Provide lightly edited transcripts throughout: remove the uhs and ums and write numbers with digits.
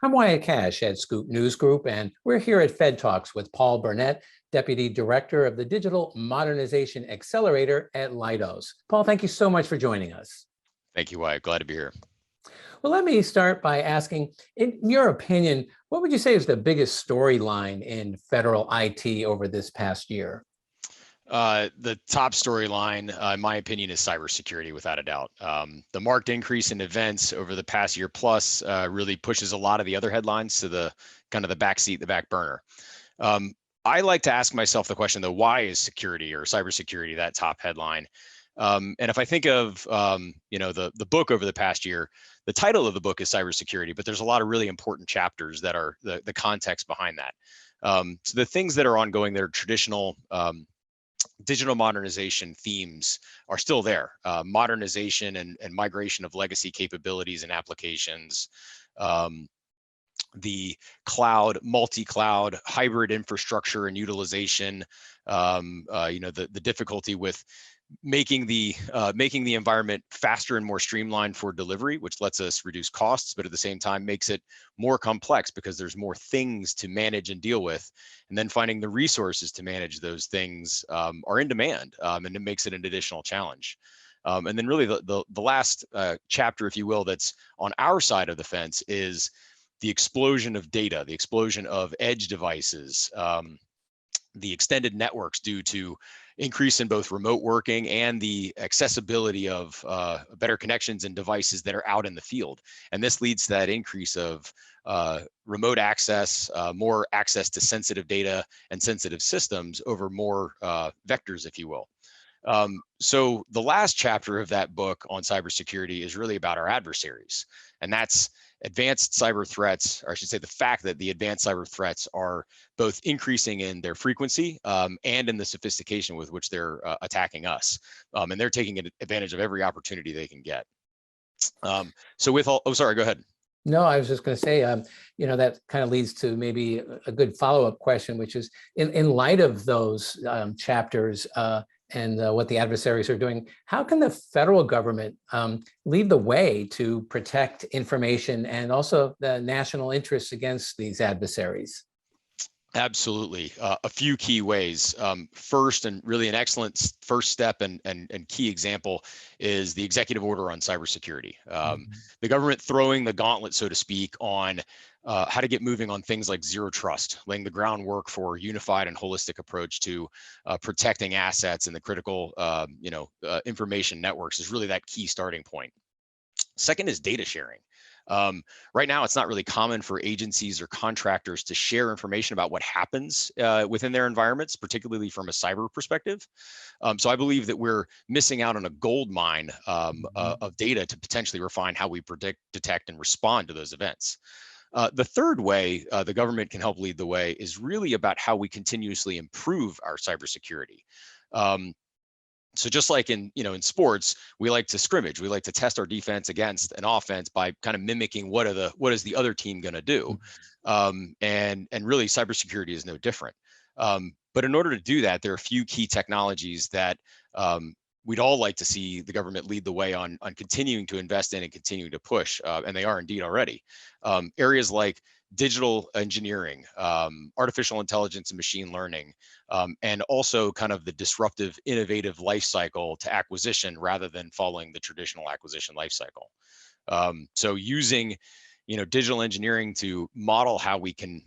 I'm Wyatt Cash at Scoop News Group, and we're here at Fed Talks with Paul Burnette, Deputy Director of the Digital Modernization Accelerator at Leidos. Paul, thank you so much for joining us. Thank you, Wyatt. Glad to be here. Well, let me start by asking, in your opinion, what would you say is the biggest storyline in federal IT over this past year? The top storyline, in my opinion, is cybersecurity, without a doubt. The marked increase in events over the past year plus really pushes a lot of the other headlines to the kind of the backseat, the back burner. I like to ask myself the question, though, why is security or cybersecurity that top headline? And if I think of the book over the past year, the title of the book is cybersecurity, but there's a lot of really important chapters that are the context behind that. So the things that are ongoing that are traditional digital modernization themes are still there. Modernization and migration of legacy capabilities and applications, the cloud, multi-cloud, hybrid infrastructure and utilization, the difficulty with making the environment faster and more streamlined for delivery, which lets us reduce costs, but at the same time makes it more complex because there's more things to manage and deal with. And then finding the resources to manage those things are in demand, and it makes it an additional challenge. And then really the last chapter, if you will, that's on our side of the fence is the explosion of data, the explosion of edge devices, the extended networks due to increase in both remote working and the accessibility of better connections and devices that are out in the field. And this leads to that increase of remote access, more access to sensitive data and sensitive systems over more vectors, if you will. So the last chapter of that book on cybersecurity is really about our adversaries, and that's advanced cyber threats, or I should say the fact that the advanced cyber threats are both increasing in their frequency and in the sophistication with which they're attacking us. And they're taking advantage of every opportunity they can get. So with all, oh, sorry, go ahead. No, I was just going to say, that kind of leads to maybe a good follow-up question, which is in light of those chapters and what the adversaries are doing, how can the federal government lead the way to protect information and also the national interests against these adversaries? Absolutely. A few key ways. First, and really an excellent first step and key example is the executive order on cybersecurity. The government throwing the gauntlet, so to speak, on how to get moving on things like zero trust, laying the groundwork for a unified and holistic approach to protecting assets and the critical information networks is really that key starting point. Second is data sharing. Right now, it's not really common for agencies or contractors to share information about what happens within their environments, particularly from a cyber perspective. So I believe that we're missing out on a gold mine of data to potentially refine how we predict, detect, and respond to those events. The third way the government can help lead the way is really about how we continuously improve our cybersecurity. So just like in sports, we like to scrimmage. We like to test our defense against an offense by kind of mimicking what is the other team going to do, and really cybersecurity is no different. But in order to do that, there are a few key technologies that we'd all like to see the government lead the way on continuing to invest in and continuing to push, and they are indeed already. Areas like digital engineering, artificial intelligence and machine learning, and also kind of the disruptive, innovative life cycle to acquisition rather than following the traditional acquisition life cycle. So using, digital engineering to model how we can,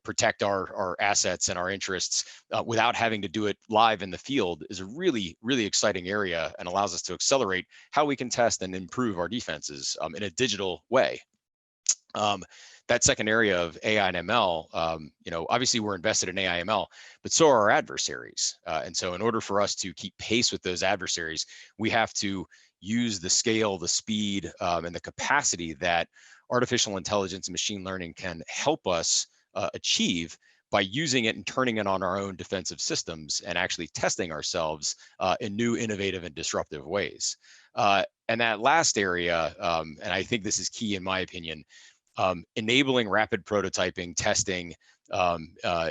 protect our assets and our interests without having to do it live in the field is a really, really exciting area and allows us to accelerate how we can test and improve our defenses in a digital way. That second area of AI and ML, obviously we're invested in AI ML, but so are our adversaries. And so in order for us to keep pace with those adversaries, we have to use the scale, the speed, and the capacity that artificial intelligence and machine learning can help us achieve by using it and turning it on our own defensive systems and actually testing ourselves in new, innovative, and disruptive ways. And that last area, and I think this is key in my opinion, enabling rapid prototyping, testing,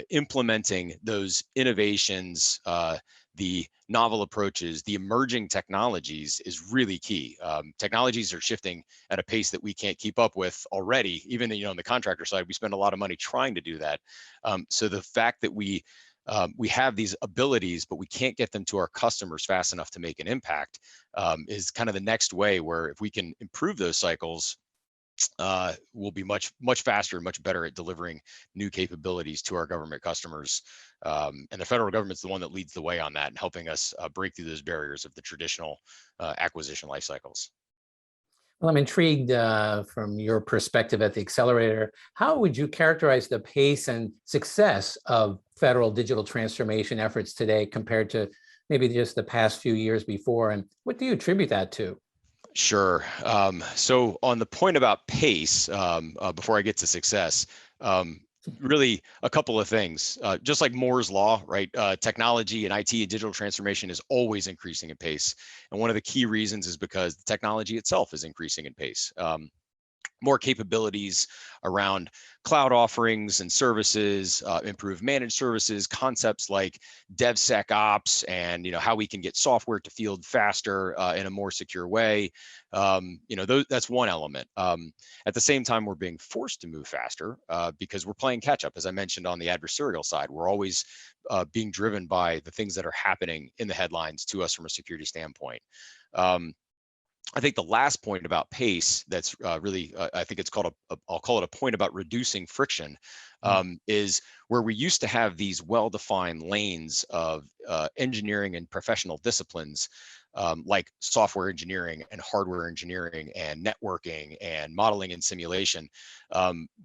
implementing those innovations the novel approaches, the emerging technologies is really key. Technologies are shifting at a pace that we can't keep up with already. Even on the contractor side, we spend a lot of money trying to do that. So the fact that we have these abilities, but we can't get them to our customers fast enough to make an impact, is kind of the next way, where if we can improve those cycles, we'll be much faster and much better at delivering new capabilities to our government customers. And the federal government's the one that leads the way on that and helping us break through those barriers of the traditional acquisition life cycles. Well, I'm intrigued from your perspective at the accelerator. How would you characterize the pace and success of federal digital transformation efforts today compared to maybe just the past few years before? And what do you attribute that to? Sure. So on the point about pace, before I get to success, really a couple of things. Just like Moore's law, right? Technology and IT and digital transformation is always increasing in pace. And one of the key reasons is because the technology itself is increasing in pace. More capabilities around cloud offerings and services, improved managed services, concepts like DevSecOps, and how we can get software to field faster in a more secure way. That's one element. At the same time, we're being forced to move faster because we're playing catch up. As I mentioned, on the adversarial side, we're always being driven by the things that are happening in the headlines to us from a security standpoint. I think the last point about pace, that's really, I think it's called I'll call it a point about reducing friction, is where we used to have these well-defined lanes of engineering and professional disciplines, like software engineering and hardware engineering and networking and modeling and simulation.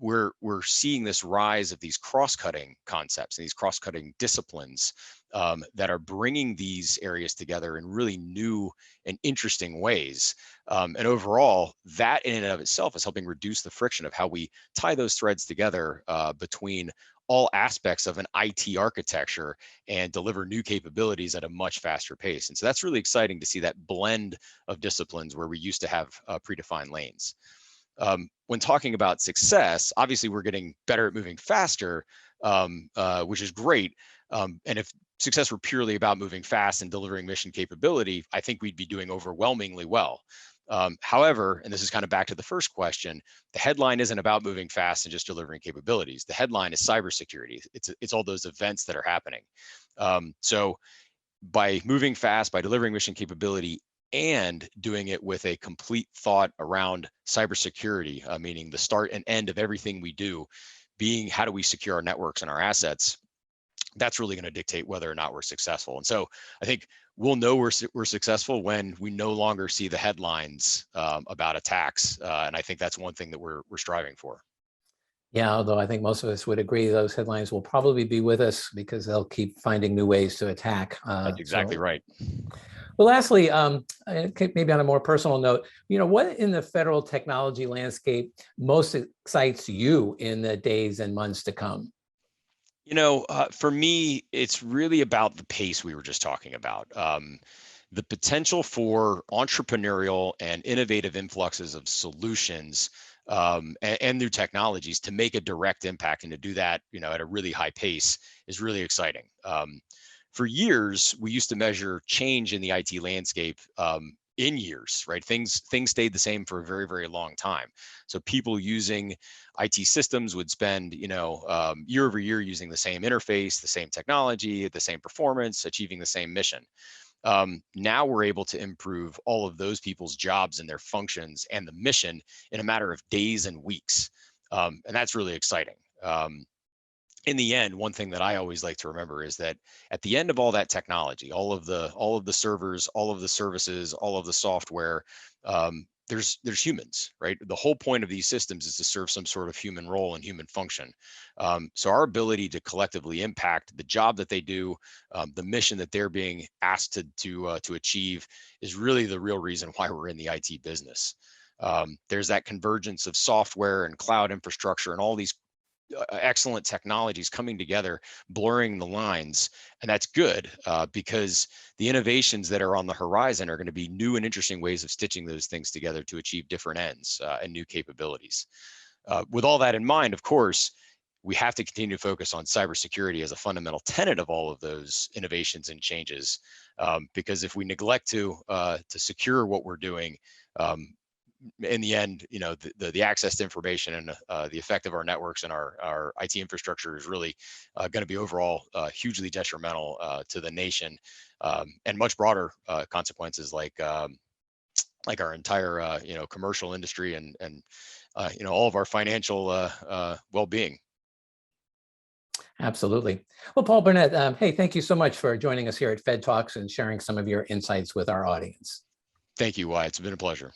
We're seeing this rise of these cross-cutting concepts and these cross-cutting disciplines that are bringing these areas together in really new and interesting ways. And overall, that in and of itself is helping reduce the friction of how we tie those threads together between all aspects of an IT architecture and deliver new capabilities at a much faster pace. And so that's really exciting to see that blend of disciplines where we used to have predefined lanes. When talking about success, obviously we're getting better at moving faster, which is great. And if success were purely about moving fast and delivering mission capability, I think we'd be doing overwhelmingly well. However, and this is kind of back to the first question, the headline isn't about moving fast and just delivering capabilities. The headline is cybersecurity. It's all those events that are happening. So by moving fast, by delivering mission capability, and doing it with a complete thought around cybersecurity, meaning the start and end of everything we do, being how do we secure our networks and our assets, that's really going to dictate whether or not we're successful. And so I think we'll know we're successful when we no longer see the headlines about attacks. And I think that's one thing that we're striving for. Yeah, although I think most of us would agree those headlines will probably be with us because they'll keep finding new ways to attack. That's exactly right. Well, lastly, maybe on a more personal note, what in the federal technology landscape most excites you in the days and months to come? For me, it's really about the pace we were just talking about. The potential for entrepreneurial and innovative influxes of solutions and new technologies to make a direct impact, and to do that, at a really high pace is really exciting. For years, we used to measure change in the IT landscape in years, right? Things stayed the same for a very, very long time. So people using IT systems would spend, year over year using the same interface, the same technology, the same performance, achieving the same mission. Now we're able to improve all of those people's jobs and their functions and the mission in a matter of days and weeks. And that's really exciting. In the end, one thing that I always like to remember is that at the end of all that technology, all of the servers, all of the services, all of the software, there's humans, right? The whole point of these systems is to serve some sort of human role and human function. So our ability to collectively impact the job that they do, the mission that they're being asked to achieve, is really the real reason why we're in the IT business. There's that convergence of software and cloud infrastructure and all these excellent technologies coming together, blurring the lines. And that's good because the innovations that are on the horizon are going to be new and interesting ways of stitching those things together to achieve different ends and new capabilities. With all that in mind, of course, we have to continue to focus on cybersecurity as a fundamental tenet of all of those innovations and changes. Because if we neglect to secure what we're doing, in the end, the access to information and the effect of our networks and our IT infrastructure is really going to be overall hugely detrimental to the nation, and much broader consequences like our entire commercial industry and all of our financial well-being. Absolutely. Well, Paul Burnette, hey, thank you so much for joining us here at Fed Talks and sharing some of your insights with our audience. Thank you, Wyatt. It's been a pleasure.